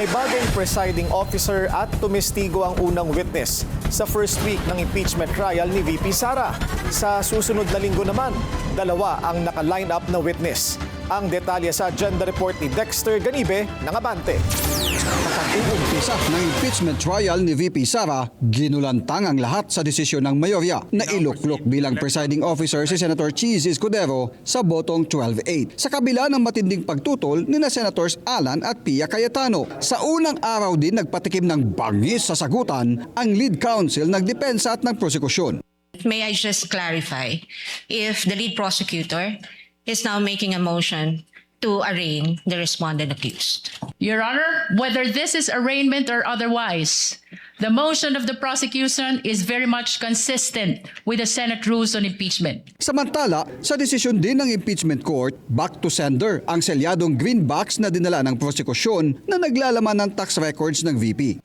May bagong presiding officer at tumestigo ang unang witness sa first week ng impeachment trial ni VP Sara. Sa susunod na linggo naman, dalawa ang naka-line up na witness. Ang detalye sa agenda report ni Dexter Ganibe ng Abante. Pag-uumpisa ng impeachment trial ni VP Sara, ginulantang ang lahat sa desisyon ng mayorya na iluklok bilang presiding officer si Senator Cheese Escudero sa botong 12-8. Sa kabila ng matinding pagtutol ni na Senators Alan at Pia Cayetano. Sa unang araw din nagpatikim ng bangis sa sagutan ang lead counsel ng depensa at ng prosekusyon. May I just clarify if the lead prosecutor is now making a motion to arraign the respondent accused? Your Honor, whether this is arraignment or otherwise, the motion of the prosecution is very much consistent with the Senate rules on impeachment. Samantala, sa desisyon din ng impeachment court, back to sender ang selyadong green box na dinala ng prosekusyon na naglalaman ng tax records ng VP.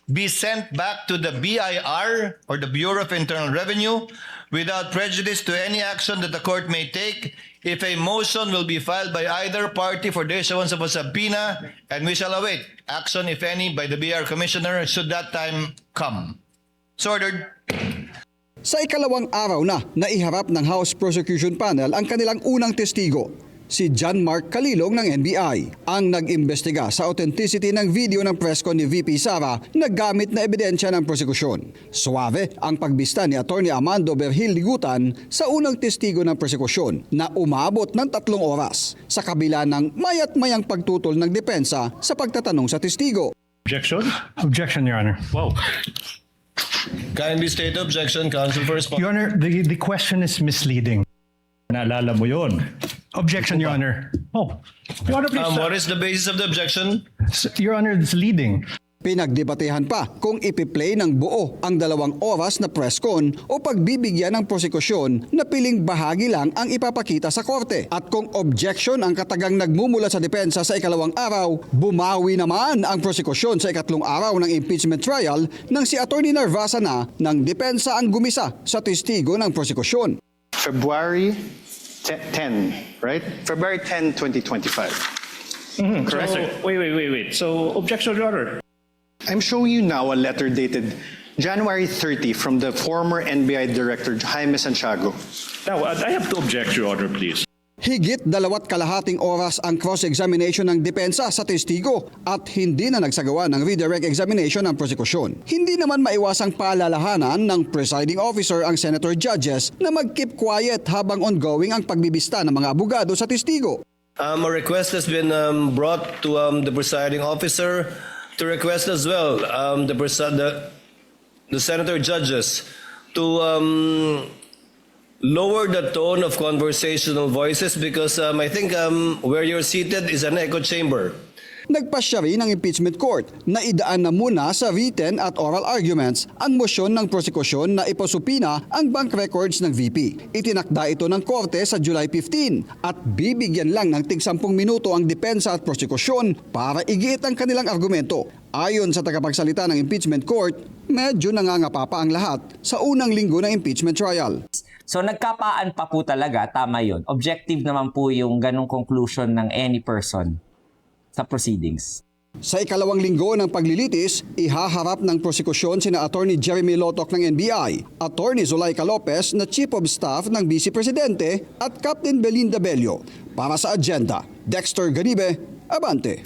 Be sent back to the BIR or the Bureau of Internal Revenue without prejudice to any action that the court may take if a motion will be filed by either party for the issuance of a subpoena, and we shall await action, if any, by the BIR Commissioner should that time come. So ordered. Sa ikalawang araw na naiharap ng House Prosecution Panel ang kanilang unang testigo, si John Mark Calilong ng NBI, ang nag-imbestiga sa authenticity ng video ng presscon ni VP Sara na gamit na ebidensya ng prosekusyon. Suave ang pagbista ni Atty. Amando Berhil Ligutan sa unang testigo ng prosekusyon na umabot ng 3 oras sa kabila ng mayat-mayang pagtutol ng depensa sa pagtatanong sa testigo. Objection? Objection, Your Honor. Wow. Kindly state objection, counsel for response. Your Honor, the question is misleading. Naalala mo yon. Objection, Your Honor. Oh. Your Honor, please. What is the basis of the objection? Your Honor, it's leading. Pinagdebatehan pa kung ipiplay ng buo ang 2 oras na presscon o pagbibigyan ng prosekusyon na piling bahagi lang ang ipapakita sa korte. At kung objection ang katagang nagmumula sa depensa sa ikalawang araw, bumawi naman ang prosekusyon sa ikatlong araw ng impeachment trial nang si Atty. Narvasa na ng depensa ang gumisa sa testigo ng prosekusyon. February 10, right? February 10, 2025. Correct? So, wait. So, objection, Your Honor. I'm showing you now a letter dated January 30 from the former NBI Director Jaime Santiago. Now, I have to object, Your Honor, please. Higit 2.5 oras ang cross-examination ng depensa sa testigo at hindi na nagsagawa ng redirect examination ng prosekusyon. Hindi naman maiwasang paalalahanan ng presiding officer ang senator judges na mag-keep quiet habang ongoing ang pagbibista ng mga abogado sa testigo. A request has been brought to the presiding officer to request as well the senator judges to lower the tone of conversational voices because I think where you're seated is an echo chamber. Nagpasya rin ng impeachment court na idaan na muna sa written at oral arguments ang mosyon ng prosekusyon na ipasupina ang bank records ng VP. Itinakda ito ng korte sa July 15 at bibigyan lang ng tig-10 minuto ang depensa at prosekusyon para igiit ang kanilang argumento. Ayon sa tagapagsalita ng impeachment court, medyo nangangapa pa ang lahat sa unang linggo ng impeachment trial. So nagkapaan pa po talaga, tama yun. Objective naman po yung ganong conclusion ng any person sa proceedings. Sa ikalawang linggo ng paglilitis, ihaharap ng prosekusyon sina Atty. Jeremy Lotoc ng NBI, Atty. Zulaika Lopez na Chief of Staff ng Vice Presidente at Captain Belinda Bello. Para sa agenda, Dexter Ganibe, Abante.